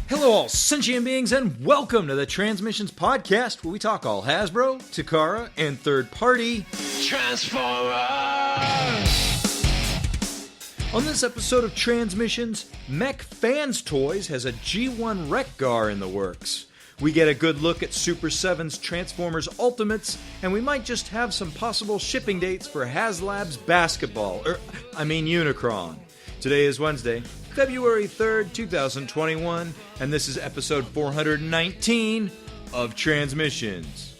Hello all sentient beings and welcome to the Transmissions Podcast, where we talk all Hasbro, Takara, and third-party Transformers! On this episode of Transmissions, Mech Fans Toys has a G1 Wreck-Gar in the works. We get a good look at Super 7's Transformers Ultimates, and we might just have some possible shipping dates for Haslab's Unicron. Today is Wednesday, February 3rd, 2021, and this is episode 419 of Transmissions.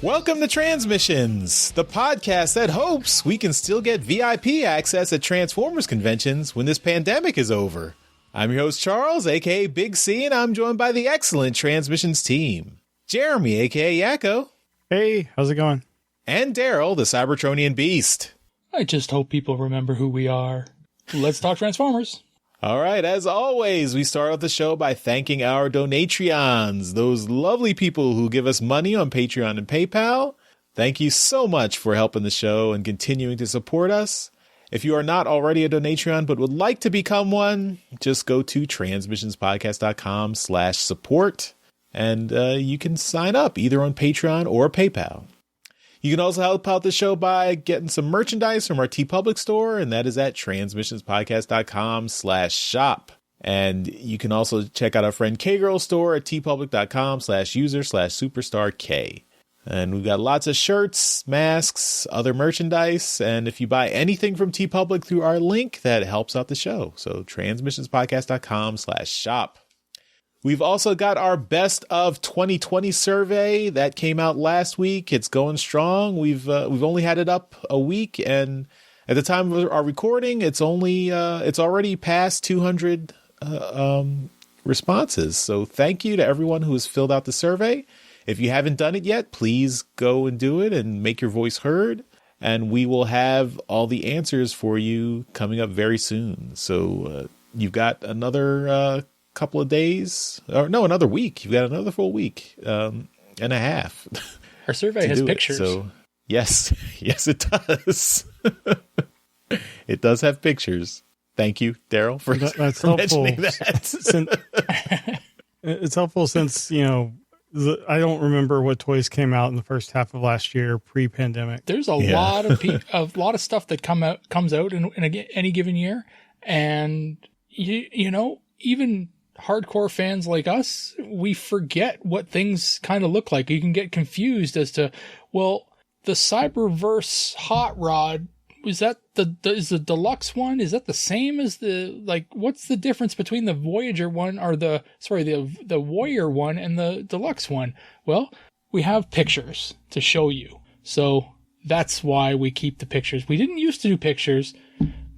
Welcome to Transmissions, the podcast that hopes we can still get VIP access at Transformers conventions when this pandemic is over. I'm your host, Charles, aka Big C, and I'm joined by the excellent Transmissions team. Jeremy, aka Yakko. Hey, how's it going? And Daryl, the Cybertronian Beast. I just hope people remember who we are. Let's talk Transformers. All right, as always, we start off the show by thanking our Donatreons, those lovely people who give us money on Patreon and PayPal. Thank you so much for helping the show and continuing to support us. If you are not already a Donatreon but would like to become one, just go to transmissionspodcast.com/support and you can sign up either on Patreon or PayPal. You can also help out the show by getting some merchandise from our TeePublic store, and that is at transmissionspodcast.com/shop. And you can also check out our friend K-Girl's store at tpublic.com/user/superstark. And we've got lots of shirts, masks, other merchandise. And if you buy anything from TeePublic through our link, that helps out the show. So transmissionspodcast.com/shop. We've also got our best of 2020 survey that came out last week. It's going strong. We've only had it up a week, and at the time of our recording, it's already past 200 responses. So thank you to everyone who has filled out the survey. If you haven't done it yet, please go and do it and make your voice heard. And we will have all the answers for you coming up very soon. So you've got another couple of days, or no, another week. You've got another full week and a half. Our survey has pictures. So yes, it does. It does have pictures. Thank you, Daryl, for mentioning that. It's helpful since, I don't remember what toys came out in the first half of last year, pre-pandemic. There's a lot of stuff that comes out in any given year, and even hardcore fans like us, we forget what things kind of look like. You can get confused as to, well, the Cyberverse Hot Rod, is the deluxe one? Is that the same as what's the difference between the Voyager one or the Warrior one and the deluxe one? Well, we have pictures to show you. So that's why we keep the pictures. We didn't used to do pictures,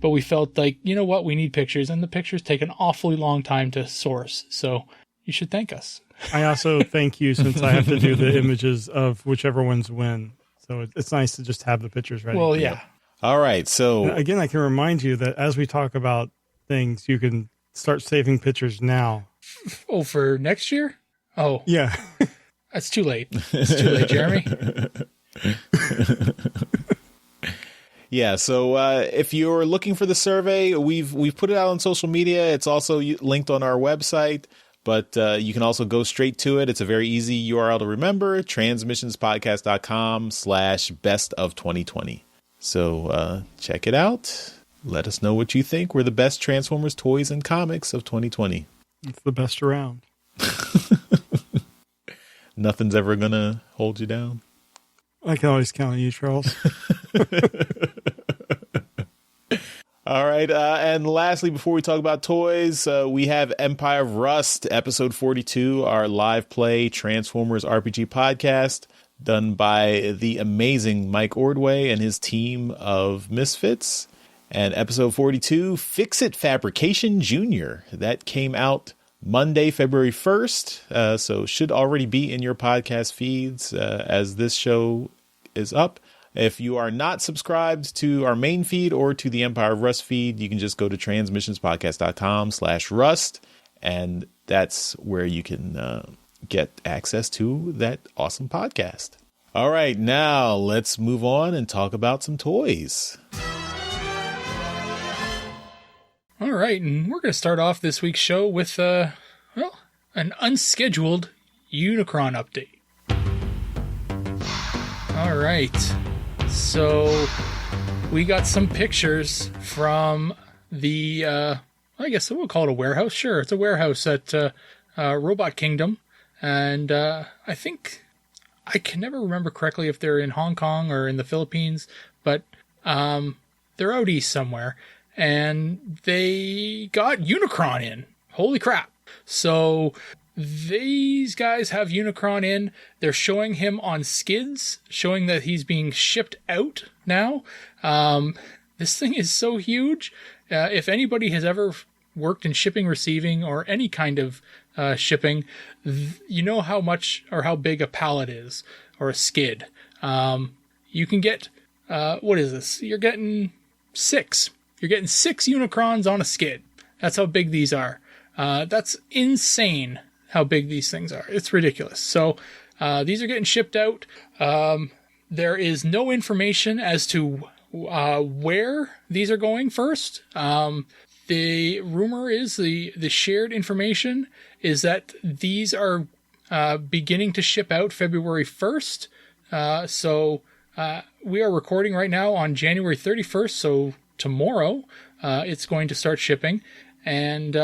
but we felt like, you know what, we need pictures, and the pictures take an awfully long time to source. So you should thank us. I also thank you since I have to do the images of whichever ones win. So it's nice to just have the pictures ready. Well, yeah. All right. So again, I can remind you that as we talk about things, you can start saving pictures now. Oh, for next year? Oh. Yeah. That's too late. It's too late, Jeremy. Yeah, so if you're looking for the survey, we've put it out on social media. It's also linked on our website, but you can also go straight to it. It's a very easy URL to remember, transmissionspodcast.com/best of 2020. So check it out. Let us know what you think were the best Transformers toys and comics of 2020. It's the best around. Nothing's ever going to hold you down. I can always count on you, Charles. All right. And lastly, before we talk about toys, we have Empire of Rust, episode 42, our live play Transformers RPG podcast done by the amazing Mike Ordway and his team of misfits. And episode 42, Fix It Fabrication Jr. That came out Monday, February 1st. So should already be in your podcast feeds as this show is up. If you are not subscribed to our main feed or to the Empire of Rust feed, you can just go to transmissionspodcast.com/rust, and that's where you can get access to that awesome podcast. All right, now let's move on and talk about some toys. All right, and we're going to start off this week's show with, an unscheduled Unicron update. All right, so we got some pictures from the, I guess we'll call it a warehouse. Sure, it's a warehouse at Robot Kingdom, and I think, I can never remember correctly if they're in Hong Kong or in the Philippines, but they're out east somewhere. And they got Unicron in. Holy crap. So these guys have Unicron in. They're showing him on skids, showing that he's being shipped out now. This thing is so huge. If anybody has ever worked in shipping, receiving, or any kind of shipping, you know how much or how big a pallet is, or a skid. You can get, what is this? You're getting 6. You're getting 6 Unicrons on a skid. That's how big these are. That's insane how big these things are. It's ridiculous. So these are getting shipped out. There is no information as to where these are going first. The rumor is, the shared information is that these are beginning to ship out February 1st. So we are recording right now on January 31st, so tomorrow it's going to start shipping, and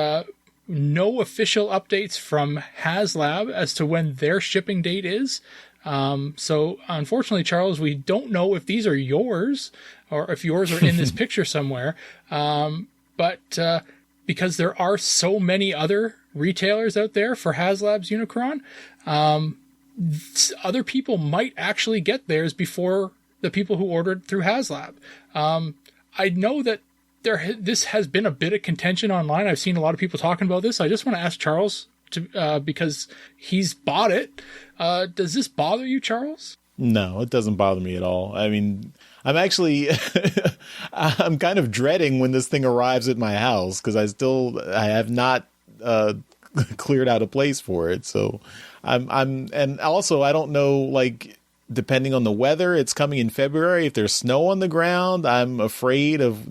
no official updates from Haslab as to when their shipping date is. So unfortunately, Charles, we don't know if these are yours or if yours are in this picture somewhere. But because there are so many other retailers out there for Haslab's Unicron, other people might actually get theirs before the people who ordered through Haslab. I know that this has been a bit of contention online. I've seen a lot of people talking about this. I just want to ask Charles, because he's bought it. Does this bother you, Charles? No, it doesn't bother me at all. I mean, I'm actually, I'm kind of dreading when this thing arrives at my house, because I have not cleared out a place for it. So and also I don't know, like, depending on the weather, it's coming in February. If there's snow on the ground, I'm afraid of,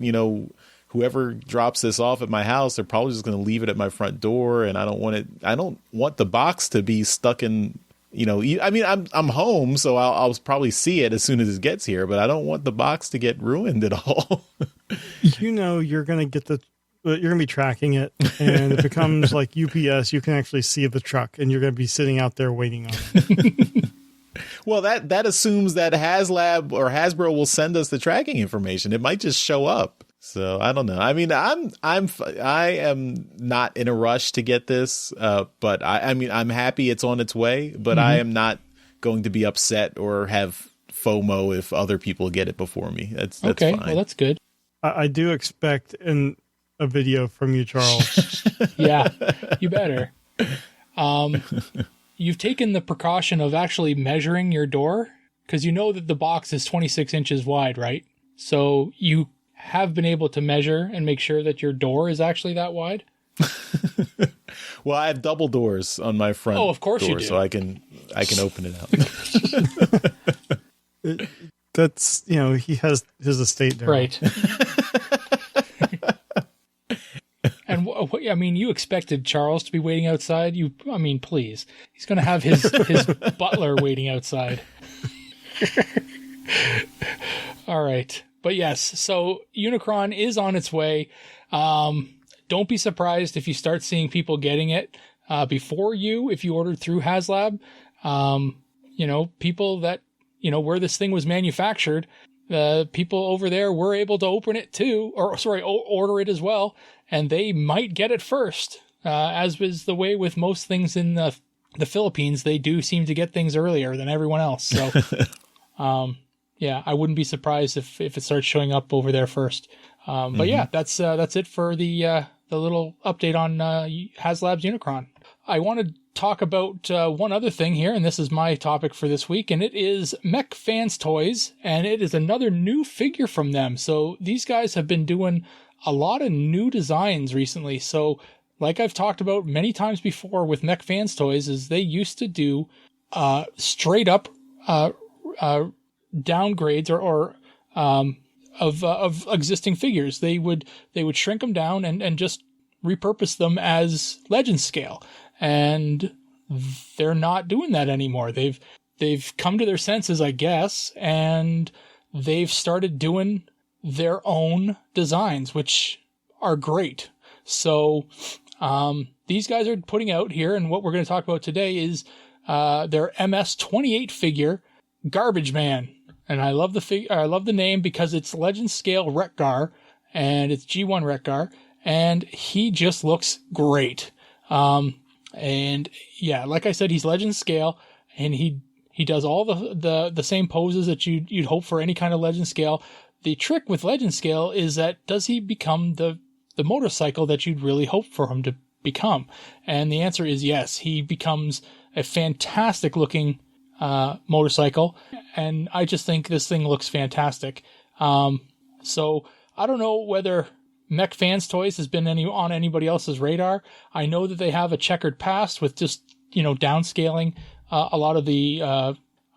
whoever drops this off at my house, they're probably just going to leave it at my front door. And I don't want the box to be stuck in, I mean, I'm home, so I'll probably see it as soon as it gets here, but I don't want the box to get ruined at all. You're going to get you're going to be tracking it, and if it comes like UPS, you can actually see the truck, and you're going to be sitting out there waiting on it. Well, that assumes that Haslab or Hasbro will send us the tracking information. It might just show up. So I don't know. I mean, I am not in a rush to get this, but I mean, I'm happy it's on its way, but I am not going to be upset or have FOMO if other people get it before me. That's okay. Fine. Well, that's good. I do expect a video from you, Charles. Yeah, you better. You've taken the precaution of actually measuring your door, because you know that the box is 26 inches wide, right? So you have been able to measure and make sure that your door is actually that wide? Well, I have double doors on my front. Oh, of course door, you do. so I can open it out. That's, he has his estate there. Right. And I mean, you expected Charles to be waiting outside. Please. He's going to have his butler waiting outside. All right. But yes, so Unicron is on its way. Don't be surprised if you start seeing people getting it before you, if you ordered through Haslab. People that, where this thing was manufactured, people over there were able to open it too, order it as well, and they might get it first. As was the way with most things in the Philippines, they do seem to get things earlier than everyone else. So, yeah, I wouldn't be surprised if it starts showing up over there first. But yeah, that's it for the little update on Haslab's Unicron. I want to talk about one other thing here, and this is my topic for this week, and it is Mech Fans Toys, and it is another new figure from them. So these guys have been doing a lot of new designs recently. So like I've talked about many times before with Mech Fans Toys, is they used to do straight up downgrades or of existing figures. They would shrink them down and just repurpose them as legend scale, and they're not doing that anymore. They've come to their senses, I guess, and they've started doing their own designs, which are great. So these guys are putting out here, and what we're going to talk about today is their MS-28 figure, Garbage Man. And I love the name because it's legend scale Wreck-Gar, and it's G1 Wreck-Gar, and he just looks great. And yeah, like I said, he's legend scale, and he does all the same poses that you'd hope for any kind of legend scale. The trick with legend scale is that does he become the motorcycle that you'd really hope for him to become? And the answer is yes. He becomes a fantastic looking motorcycle, and I just think this thing looks fantastic. So I don't know whether Mech Fans Toys has been on anybody else's radar. I know that they have a checkered past with just downscaling a lot of the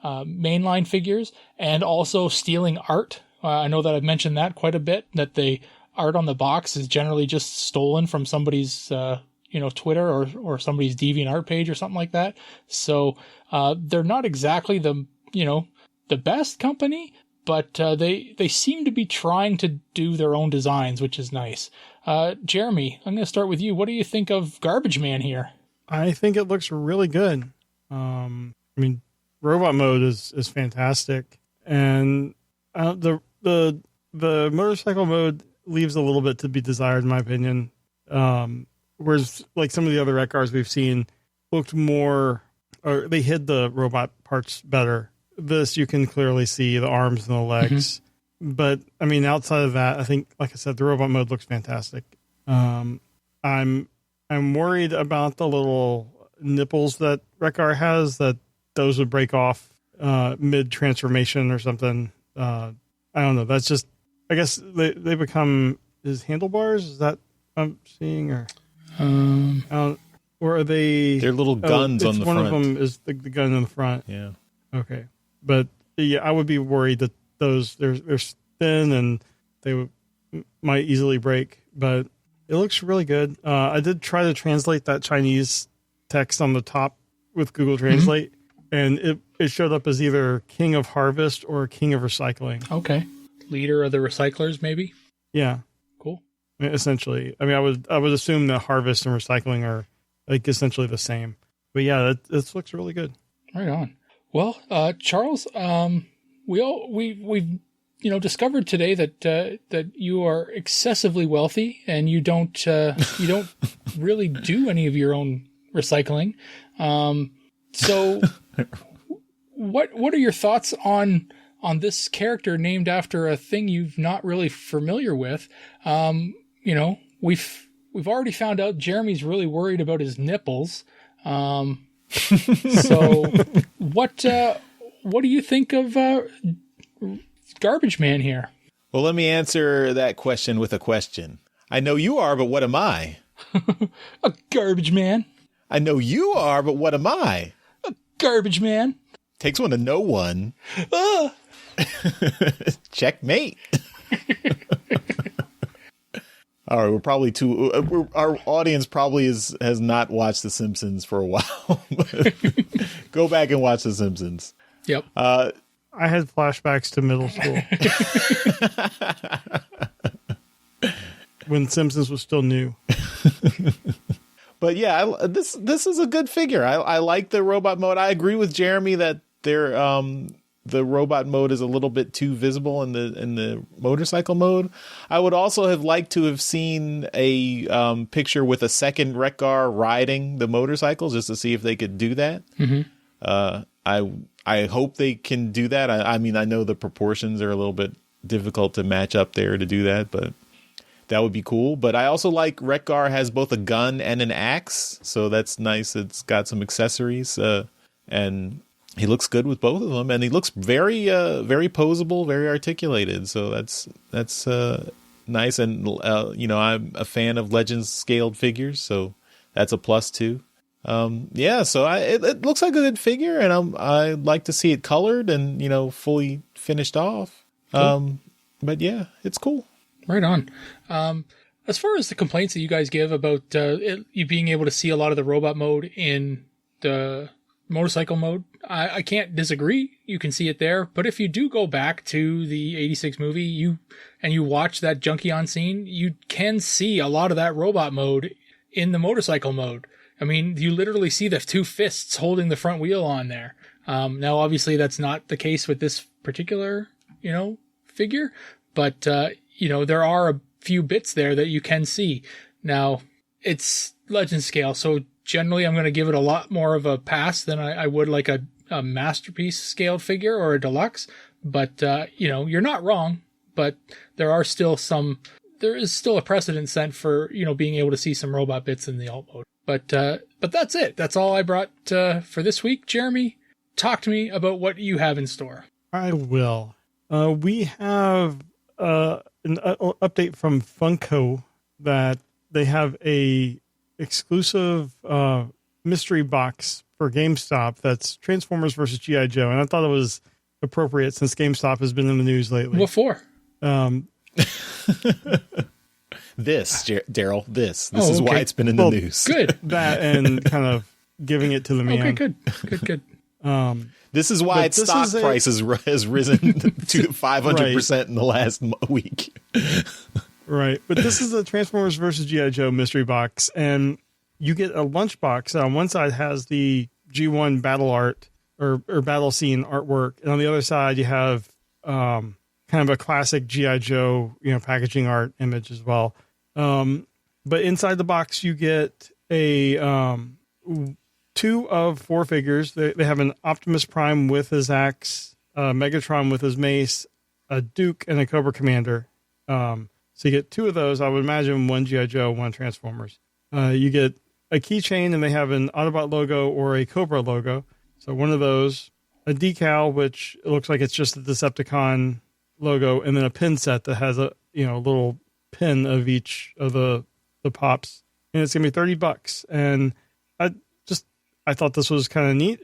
mainline figures and also stealing art. I know that I've mentioned that quite a bit, that the art on the box is generally just stolen from somebody's Twitter or somebody's DeviantArt page or something like that. So they're not exactly the best company, but they seem to be trying to do their own designs, which is nice. Jeremy, I'm going to start with you. What do you think of Garbage Man here? I think it looks really good. Robot mode is fantastic, and the motorcycle mode leaves a little bit to be desired, in my opinion. Whereas like some of the other Wreck-Gars we've seen looked more, or they hid the robot parts better. This, you can clearly see the arms and the legs. Mm-hmm. But outside of that, I think, like I said, the robot mode looks fantastic. I'm worried about the little nipples that Wreck-Gar has, that those would break off mid transformation or something. I don't know. That's just, I guess they become his handlebars. Is that I'm seeing, or are they? They're little guns on the front. One of them is the gun in the front. Yeah. Okay, but yeah, I would be worried that those they're thin and they might easily break. But it looks really good. I did try to translate that Chinese text on the top with Google Translate, and it showed up as either King of Harvest or King of Recycling. Okay, leader of the recyclers, maybe. Yeah. Cool. Essentially, I would assume that harvest and recycling are like essentially the same. But yeah, this looks really good. Right on. Well, Charles, we've discovered today that you are excessively wealthy and you don't really do any of your own recycling. So what are your thoughts on this character named after a thing you've not really familiar with? We've already found out Jeremy's really worried about his nipples. So what do you think of Garbage Man here? Well, let me answer that question with a question. I know you are, but what am I? A garbage man. I know you are, but what am I? A garbage man. Takes one to know one. Checkmate. All right, we're probably our audience probably has not watched The Simpsons for a while. Go back and watch The Simpsons. Yep. I had flashbacks to middle school when Simpsons was still new. But yeah, this is a good figure. I like the robot mode. I agree with Jeremy that the robot mode is a little bit too visible in the motorcycle mode. I would also have liked to have seen a picture with a second Wreck-Gar riding the motorcycle just to see if they could do that. Mm-hmm. I hope they can do that. I know the proportions are a little bit difficult to match up there to do that, but that would be cool. But I also like Wreck-Gar has both a gun and an axe, so that's nice. It's got some accessories, and he looks good with both of them, and he looks very posable, very articulated. So that's nice. And I'm a fan of Legends scaled figures, so that's a plus too. So it looks like a good figure, and I'd like to see it colored and fully finished off. Cool. But yeah, it's cool. Right on. As far as the complaints that you guys give about you being able to see a lot of the robot mode in the motorcycle mode, I can't disagree. You can see it there. But if you do go back to the 86 movie, you watch that Junkie on scene, you can see a lot of that robot mode in the motorcycle mode. I mean, you literally see the two fists holding the front wheel on there. Now, obviously, that's not the case with this particular, figure. But, there are a few bits there that you can see. Now, it's legend scale, so generally I'm going to give it a lot more of a pass than I would like a masterpiece scaled figure or a deluxe. But, you're not wrong, but there is still a precedent set for, being able to see some robot bits in the alt mode. But that's it. That's all I brought for this week. Jeremy, talk to me about what you have in store. I will. We have an update from Funko that they have a exclusive mystery box for GameStop that's Transformers versus G.I. Joe, and I thought it was appropriate since GameStop has been in the news lately. What for? This, Daryl, this is why it's been in the news. Good. That and kind of giving it to the man. Okay, good. This is why its stock price has risen to 500% in the last week. Right. But this is the Transformers versus G.I. Joe mystery box, and you get a lunchbox. On one side has the G1 battle art or battle scene artwork, and on the other side you have kind of a classic G.I. Joe, packaging art image as well. But inside the box you get a 2 of 4 figures. They have an Optimus Prime with his axe, Megatron with his mace, a Duke, and a Cobra Commander. So you get 2 of those. I would imagine 1 G.I. Joe, 1 Transformers. You get a keychain, and they have an Autobot logo or a Cobra logo. So 1 of those. A decal, which it looks like it's just the Decepticon logo, and then a pin set that has a little pin of each of the pops. And it's going to be $30. And I thought this was kind of neat.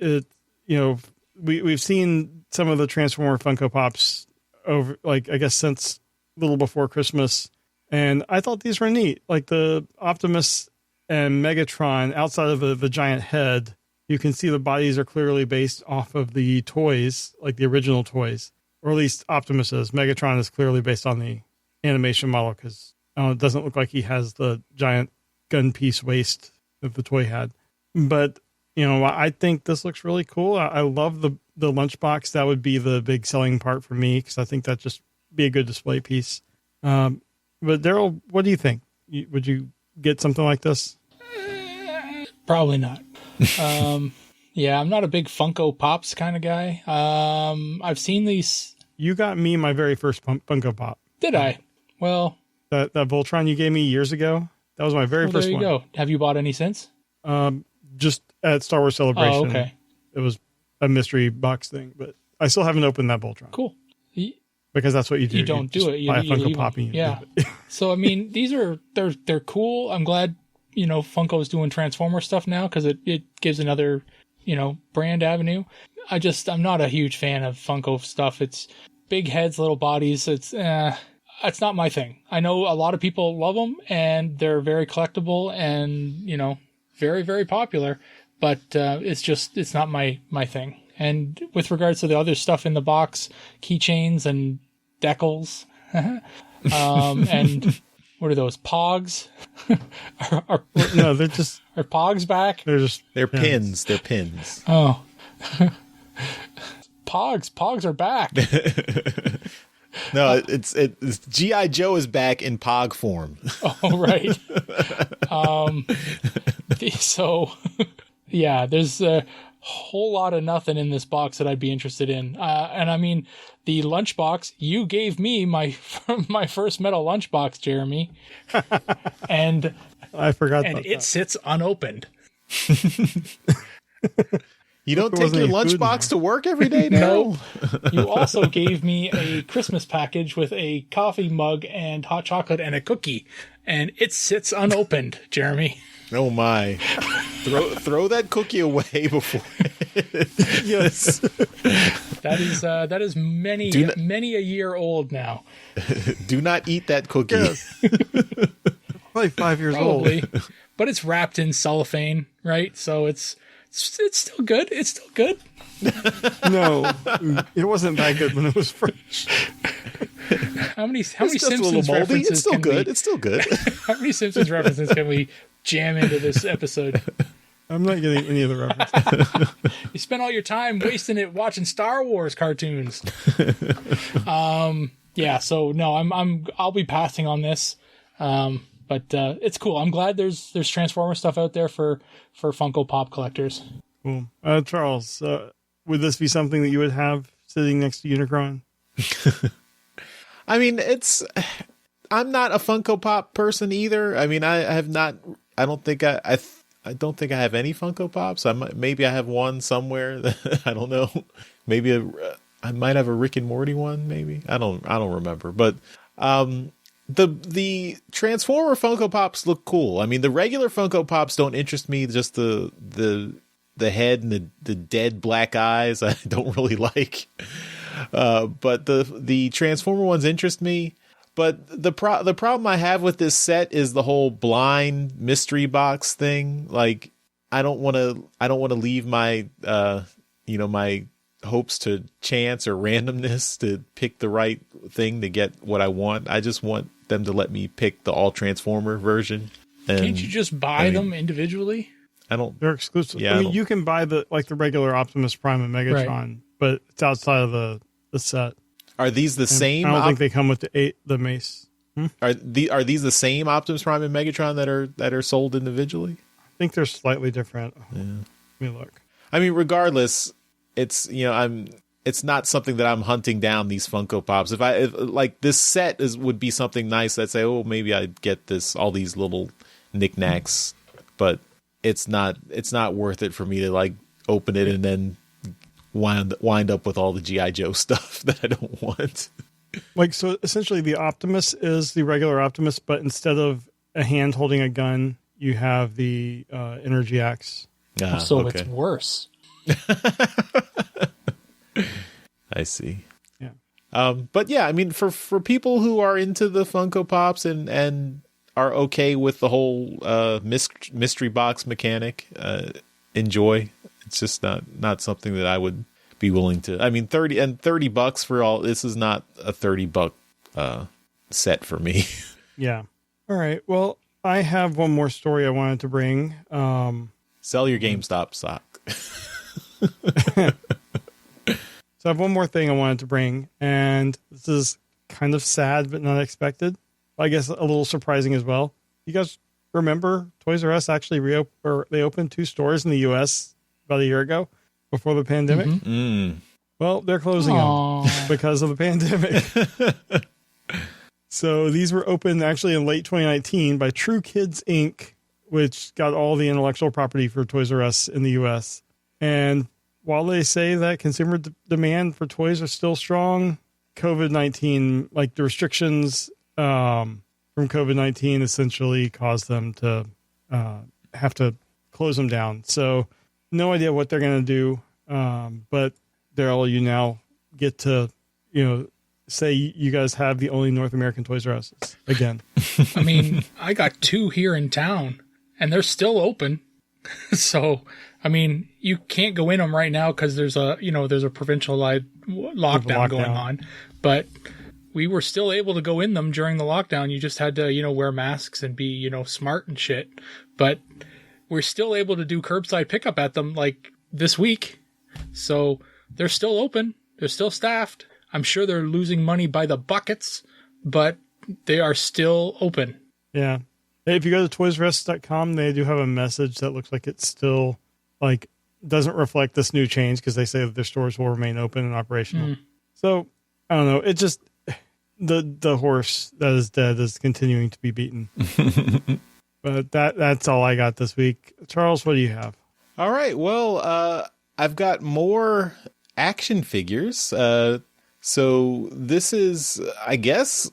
We've seen some of the Transformer Funko Pops over, I guess, since a little before Christmas. And I thought these were neat. Like the Optimus and Megatron, outside of the giant head, you can see the bodies are clearly based off of the toys, like the original toys. Or at least Optimus is. Megatron is clearly based on the animation model because it doesn't look like he has the giant gun piece waist that the toy had. But I think this looks really cool. I love the lunchbox. That would be the big selling part for me because I think that'd just be a good display piece. But Daryl, what do you think? Would you get something like this? Probably not. Yeah, I'm not a big Funko Pops kind of guy. I've seen these. You got me my very first Funko Pop. Did I? Well, that Voltron you gave me years ago. That was my very first one. There you go. Have you bought any since? Just at Star Wars Celebration. Oh, okay. It was a mystery box thing, but I still haven't opened that Voltron. Cool. Because that's what you do. You don't do it. You buy a Funko leave Pop. Yeah. So I mean, these are they're cool. I'm glad Funko's doing Transformer stuff now because it gives another brand avenue. I'm not a huge fan of Funko stuff. It's big heads, little bodies. It's not my thing. I know a lot of people love them and they're very collectible and very, very popular, but it's not my thing. And with regards to the other stuff in the box, keychains and decals, and what are those, Pogs? No, they're just... Are Pogs back? They're pins. They're pins. Oh. Pogs are back. No, it's G.I. Joe is back in Pog form. Oh, right. So, yeah, there's a whole lot of nothing in this box that I'd be interested in. And I mean, the lunchbox, you gave me my first metal lunchbox, Jeremy. And I forgot and about it that. sits unopened. You don't There take wasn't your any food in lunchbox there. to work every day No. now? You also gave me a Christmas package with a coffee mug and hot chocolate and a cookie, and it sits unopened, Jeremy. Oh my! Throw that cookie away before. Yes. That is many a year old now. Do not eat that cookie. Yes. Probably 5 years Probably. old. But it's wrapped in cellophane, right? So it's still good. It's still good. No, it wasn't that good when it was fresh. How many It's just a little Simpsons moldy. references It's still can good. we, It's still good. how many Simpsons references can we jam into this episode? I'm not getting any of the references. You spent all your time wasting it watching Star Wars cartoons. Yeah, so no, I'll be passing on this. But it's cool. I'm glad there's Transformer stuff out there for Funko Pop collectors. Cool. Charles, would this be something that you would have sitting next to Unicron? I mean, I'm not a Funko Pop person either. I mean, I don't think I have any Funko Pops. Maybe I have one somewhere. I don't know. Maybe I might have a Rick and Morty one. Maybe I don't remember. But the Transformer Funko Pops look cool. I mean, the regular Funko Pops don't interest me. Just the head and the dead black eyes I don't really like. But the Transformer ones interest me. But the problem I have with this set is the whole blind mystery box thing. Like, I don't want to leave my my hopes to chance or randomness to pick the right thing to get what I want. I just want them to let me pick the all Transformer version. And, Can't you just buy them individually? I don't. They're exclusive. Yeah, I mean, you can buy the regular Optimus Prime and Megatron, Right. but it's outside of the set. Are these the And same? I don't think they come with the mace. Are these the same Optimus Prime and Megatron that are sold individually? I think they're slightly different. Yeah. Let me look. I mean, regardless, it's it's not something that I'm hunting down these Funko Pops. If like this set would be something nice, I'd say, oh, maybe I'd get all these little knickknacks, but it's not worth it for me to like open it and then wind up with all the G.I. Joe stuff that I don't want. Like, so essentially the Optimus is the regular Optimus, but instead of a hand holding a gun, you have the energy axe. So okay. it's worse. I see. Yeah. But yeah, I mean, for people who are into the Funko Pops and are okay with the whole mystery box mechanic, enjoy. It's just not something that I would be willing to. I mean, $30 for all. This is not a $30 set for me. Yeah. All right. Well, I have one more story I wanted to bring. Sell your GameStop stock. So I have one more thing I wanted to bring, and this is kind of sad but not expected. I guess a little surprising as well. You guys remember Toys R Us actually they opened 2 stores in the U.S. about a year ago before the pandemic? Mm-hmm. Well, they're closing them because of the pandemic. So these were opened actually in late 2019 by True Kids Inc., which got all the intellectual property for Toys R Us in the U.S. And while they say that consumer demand for toys are still strong, COVID-19, like the restrictions from COVID-19 essentially caused them to have to close them down. So no idea what they're going to do. But Daryl, you now get to, say you guys have the only North American Toys R Us again. I mean, I got 2 here in town and they're still open. So, I mean, you can't go in them right now because there's a provincial lockdown going on, but we were still able to go in them during the lockdown. You just had to, wear masks and be, smart and shit, but we're still able to do curbside pickup at them like this week. So they're still open. They're still staffed. I'm sure they're losing money by the buckets, but they are still open. Yeah. If you go to toysrus.com, they do have a message that looks like it's still doesn't reflect this new change because they say that their stores will remain open and operational. So I don't know. It just the horse that is dead is continuing to be beaten. But that's all I got this week. Charles, what do you have? All right. Well, I've got more action figures. So this is, I guess,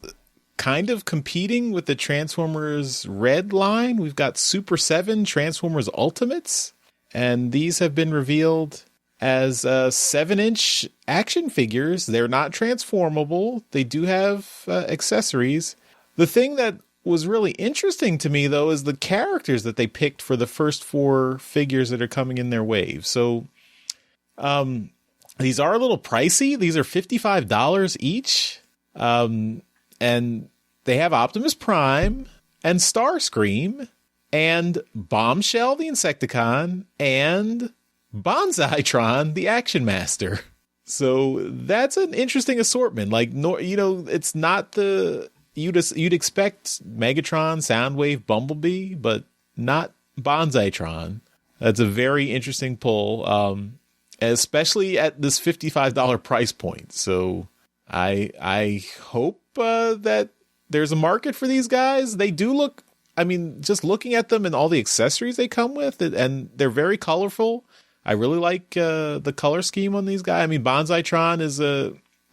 kind of competing with the Transformers Red line. We've got Super 7 Transformers Ultimates, and these have been revealed as 7-inch action figures. They're not transformable. They do have accessories. The thing that was really interesting to me, though, is the characters that they picked for the first 4 figures that are coming in their wave. So these are a little pricey. These are $55 each. And they have Optimus Prime and Starscream and Bombshell the Insecticon and Banzaitron the Action Master. So that's an interesting assortment. Like, it's not the you'd expect Megatron, Soundwave, Bumblebee, but not Banzaitron. That's a very interesting pull, especially at this $55 price point. So I hope that there's a market for these guys. They do look, I mean, just looking at them and all the accessories they come with, and they're very colorful. I really like the color scheme on these guys. I mean, Banzaitron is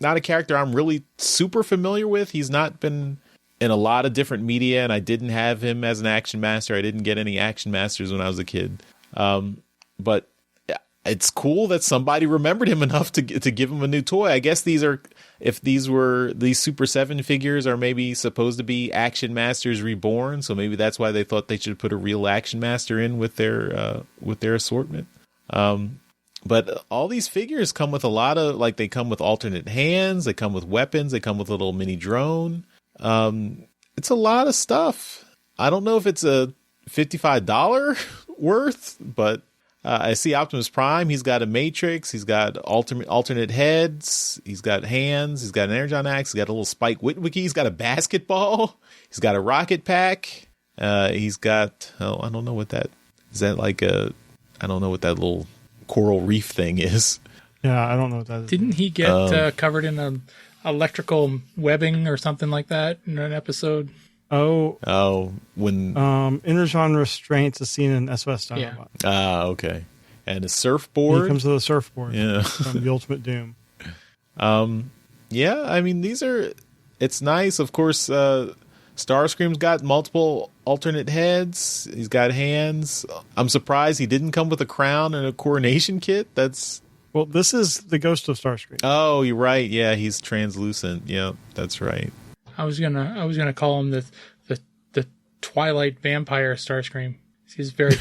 not a character I'm really super familiar with. He's not been in a lot of different media, and I didn't have him as an Action Master. I didn't get any Action Masters when I was a kid. But it's cool that somebody remembered him enough to give him a new toy. I guess these Super 7 figures are maybe supposed to be Action Masters Reborn, so maybe that's why they thought they should put a real Action Master in with their assortment. But all these figures come with a lot of, like, they come with alternate hands, they come with weapons, they come with a little mini drone. It's a lot of stuff. I don't know if it's a $55 worth, but I see Optimus Prime. He's got a Matrix. He's got alternate heads. He's got hands. He's got an Energon Axe. He's got a little Spike Witwicky. He's got a basketball. He's got a rocket pack. He's got, I don't know what that is. That like I don't know what that little coral reef thing is. Yeah, I don't know what that is. Didn't he get covered in a electrical webbing or something like that in an episode? Oh, when Energon restraints is seen in SOS Dinobot. Yeah. Okay. And a surfboard. He comes with a surfboard. Yeah. From the Ultimate Doom. Yeah, I mean, it's nice. Of course, Starscream's got multiple alternate heads. He's got hands. I'm surprised he didn't come with a crown and a coronation kit. Well, this is the ghost of Starscream. Oh, you're right. Yeah, he's translucent. Yeah, that's right. I was gonna call him the Twilight Vampire Starscream. He's very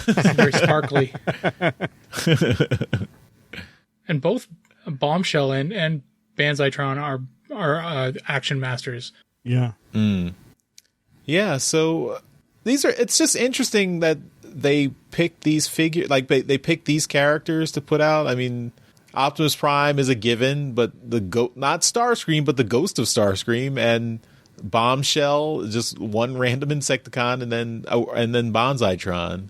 sparkly. And both Bombshell and Banzaitron are Action Masters. Yeah. Yeah, so it's just interesting that they pick these figures, like they pick these characters to put out. I mean, Optimus Prime is a given, but not Starscream, but the ghost of Starscream, and Bombshell, just one random Insecticon, and then Banzaitron.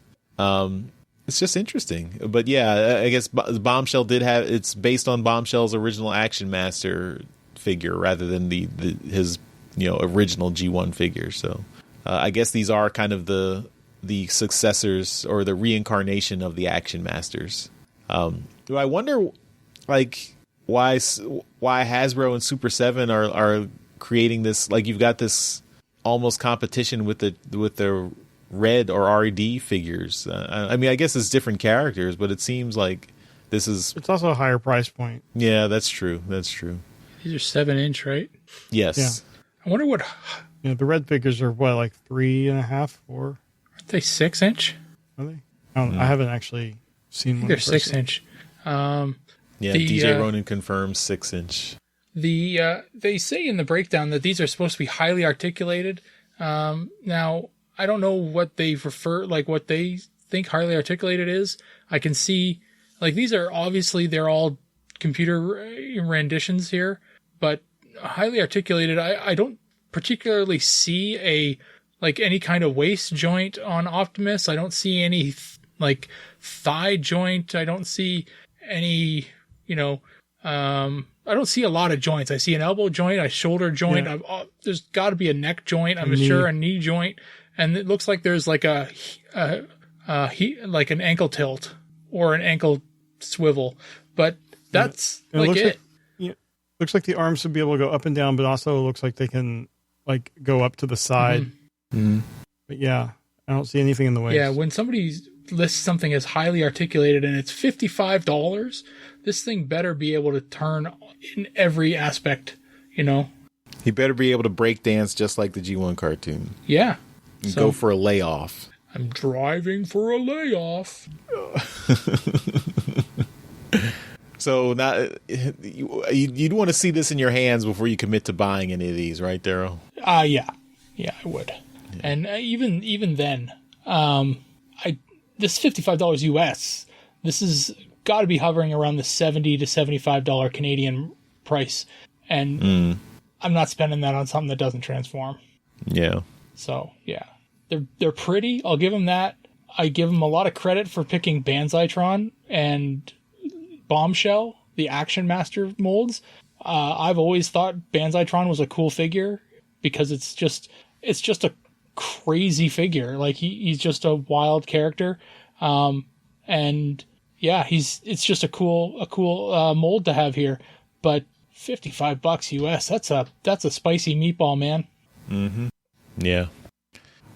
It's just interesting. But yeah, I guess Bombshell it's based on Bombshell's original Action Master figure rather than his original G1 figure. So I guess these are kind of the successors or the reincarnation of the Action Masters. Do I wonder, like, why Hasbro and Super 7 are creating this? Like, you've got this almost competition with the Red or RED figures. I mean, I guess it's different characters, but it seems like it's also a higher price point. Yeah, that's true. These are 7-inch, right? Yes. Yeah. I wonder what. The red figures are what, like 3.5, 4? Aren't they 6-inch? Are they? I don't know. I haven't actually seen one. They're 6-inch. Yeah, DJ Ronan confirms 6-inch. They say in the breakdown that these are supposed to be highly articulated. Now, I don't know what they what they think highly articulated is. I can see, like, these are obviously, they're all computer renditions here, but highly articulated, I don't particularly see any kind of waist joint on Optimus. I don't see any thigh joint. I don't see any, I don't see a lot of joints. I see an elbow joint, a shoulder joint. Yeah. There's got to be a neck joint. I'm sure a knee joint, and it looks like there's like an ankle tilt or an ankle swivel, but that's And like looks it. like, looks like the arms should be able to go up and down, but also looks like they can like go up to the side. But yeah, I don't see anything in the way. Yeah, when somebody lists something as highly articulated and it's $55, this thing better be able to turn in every aspect, you know? He better be able to break dance just like the G1 cartoon. Yeah. And go for a layoff. I'm driving for a layoff. So now you'd want to see this in your hands before you commit to buying any of these, right, Daryl? Yeah, I would. Yeah. And even then, this $55 US, this is got to be hovering around the $70 to $75 Canadian price, and I'm not spending that on something that doesn't transform. Yeah. So yeah, they're pretty. I'll give them that. I give them a lot of credit for picking Banzai-tron and Bombshell, the Action Master molds. I've always thought Banzai-tron was a cool figure because it's just a crazy figure. Like he's just a wild character. And yeah, it's just a cool mold to have here, but $55 US, that's a spicy meatball, man. Mm-hmm. Yeah.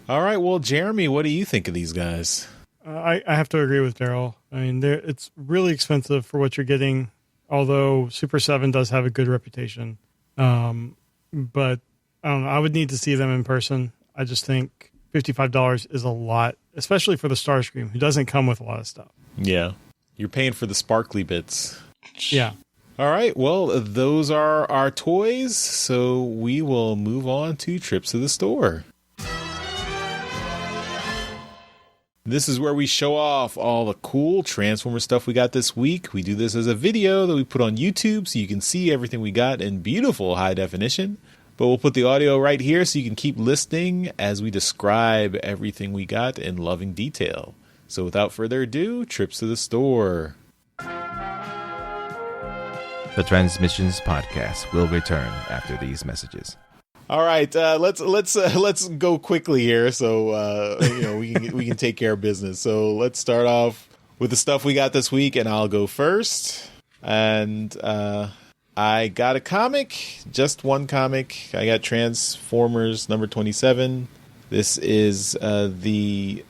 All right. Well, Jeremy, what do you think of these guys? I have to agree with Daryl. I mean, it's really expensive for what you're getting, although Super 7 does have a good reputation. But I don't know. I would need to see them in person. I just think $55 is a lot, especially for the Starscream, who doesn't come with a lot of stuff. Yeah. You're paying for the sparkly bits. Yeah. All right. Well, those are our toys. So we will move on to trips to the store. This is where we show off all the cool Transformer stuff we got this week. We do this as a video that we put on YouTube so you can see everything we got in beautiful high definition. But we'll put the audio right here so you can keep listening as we describe everything we got in loving detail. So without further ado, trips to the store. The Transmissions Podcast will return after these messages. All right, let's go quickly here, so we can take care of business. So let's start off with the stuff we got this week, and I'll go first. And I got a comic, just one comic. I got Transformers number 27. This is the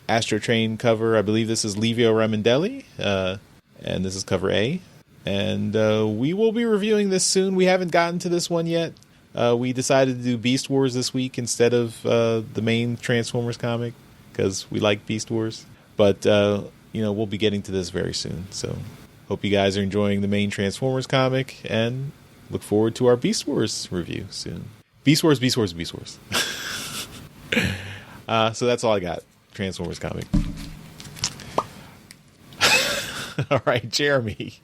Astro Train cover. I believe this is Livio Ramondelli, and this is cover A. And we will be reviewing this soon. We haven't gotten to this one yet. We decided to do Beast Wars this week instead of the main Transformers comic because we like Beast Wars. But, we'll be getting to this very soon. So hope you guys are enjoying the main Transformers comic and look forward to our Beast Wars review soon. Beast Wars, Beast Wars, Beast Wars. So that's all I got. Transformers comic. All right, Jeremy.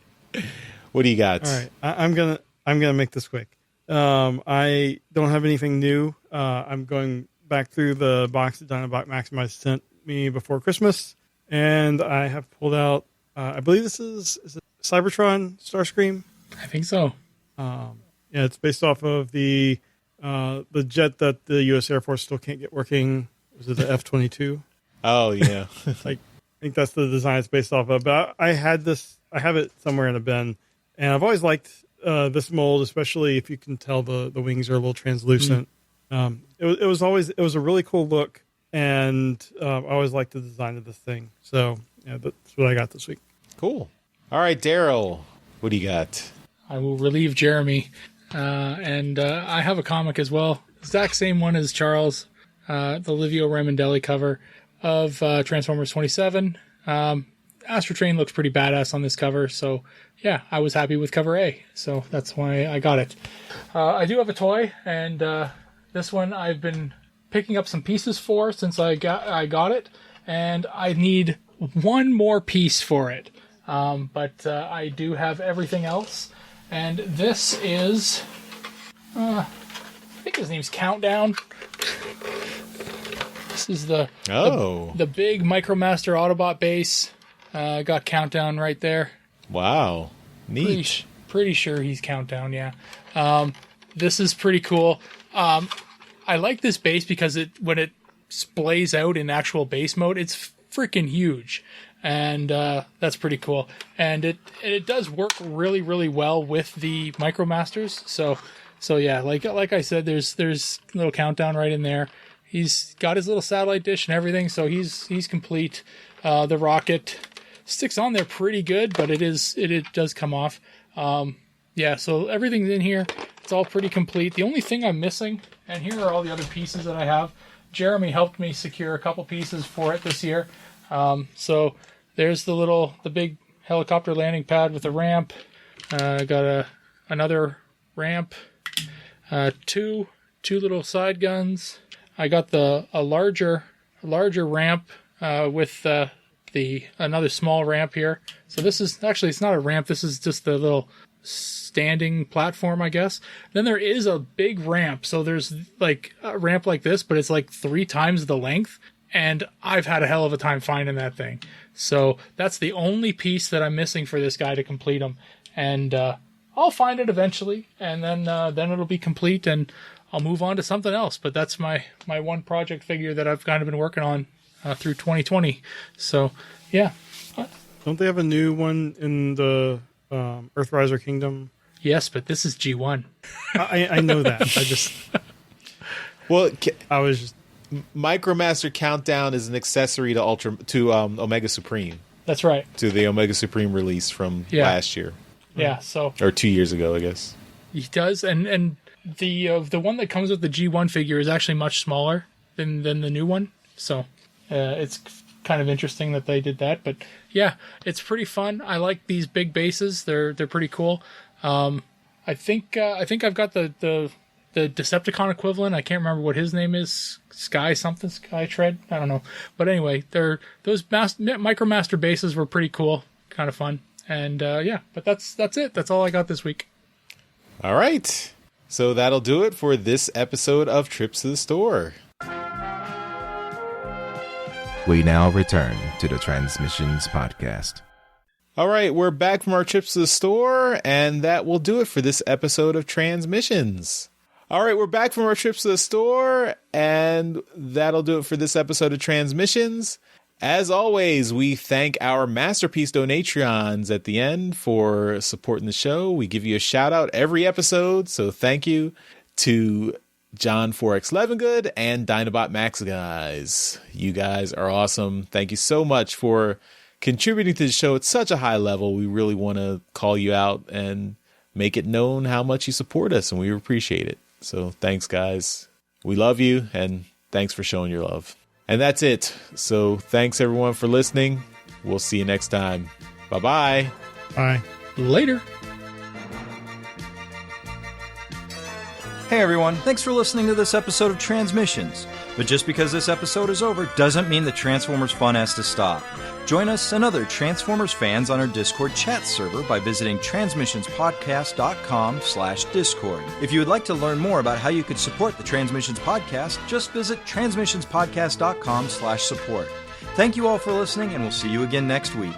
What do you got? All right. I'm gonna make this quick. I don't have anything new. I'm going back through the box that Dinobot Maximize sent me before Christmas, and I have pulled out. I believe this is it Cybertron Starscream. I think so. Yeah, it's based off of the jet that the U.S. Air Force still can't get working. Was it the F-22? Oh yeah. I think that's the design it's based off of. But I had this. I have it somewhere in a bin, and I've always liked this mold, especially if you can tell the wings are a little translucent. It was a really cool look, and I always liked the design of this thing. So yeah, that's what I got this week. Cool. All right, Daryl, what do you got? I will relieve Jeremy, and I have a comic as well. Exact same one as Charles, the Livio Ramondelli cover of Transformers 27. Astro Train looks pretty badass on this cover, so yeah, I was happy with cover A, so that's why I got it. I do have a toy, and this one I've been picking up some pieces for since I got it, and I need one more piece for it, but I do have everything else, and this is, I think his name's Countdown. This is the big Micromaster Autobot base. Got Countdown right there. Wow. Neat. Pretty sure he's Countdown, yeah. This is pretty cool. I like this base because when it splays out in actual base mode, it's freaking huge. and that's pretty cool. And it does work really, really well with the MicroMasters. So yeah, like I said, there's a little countdown right in there. He's got his little satellite dish and everything, so he's complete. The rocket sticks on there pretty good, but it does come off. Yeah, so everything's in here. It's all pretty complete. The only thing I'm missing, and here are all the other pieces that I have. Jeremy helped me secure a couple pieces for it this year. So there's the big helicopter landing pad with a ramp. I got another ramp, two little side guns. I got a larger ramp with another small ramp here. So this is actually, it's not a ramp. This is just the little standing platform, I guess. Then there is a big ramp. So there's like a ramp like this, but it's like 3 times the length. And I've had a hell of a time finding that thing. So that's the only piece that I'm missing for this guy to complete him. And I'll find it eventually, and then it'll be complete, and I'll move on to something else. But that's my one project figure that I've kind of been working on through 2020. So yeah. Don't they have a new one in the Earthriser Kingdom? Yes, but this is G1. I know that. I was just MicroMaster Countdown is an accessory to Omega Supreme. That's right. To the Omega Supreme release from last year. Yeah, so or 2 years ago, I guess. He does, and the one that comes with the G1 figure is actually much smaller than the new one. So it's kind of interesting that they did that. But yeah, it's pretty fun. I like these big bases. They're pretty cool. I think I've got the Decepticon equivalent. I can't remember what his name is. Skytread. I don't know. But anyway, those MicroMaster bases were pretty cool. Kind of fun. And yeah, but that's it. That's all I got this week. All right. So that'll do it for this episode of Trips to the Store. We now return to the Transmissions Podcast. All right, we're back from our trips to the store, and that will do it for this episode of Transmissions. All right, we're back from our trips to the store, and that'll do it for this episode of Transmissions. As always, we thank our Masterpiece Donatrons at the end for supporting the show. We give you a shout out every episode, so thank you to John 4X Levengood and Dinobot Max guys. You guys are awesome. Thank you so much for contributing to the show at such a high level. We really want to call you out and make it known how much you support us, and we appreciate it. So thanks, guys. We love you, and thanks for showing your love. And that's it. So thanks, everyone, for listening. We'll see you next time. Bye-bye. Bye. Later. Hey everyone, thanks for listening to this episode of Transmissions. But just because this episode is over doesn't mean the Transformers fun has to stop. Join us and other Transformers fans on our Discord chat server by visiting transmissionspodcast.com/discord. If you would like to learn more about how you could support the Transmissions Podcast, just visit transmissionspodcast.com/support. Thank you all for listening, and we'll see you again next week.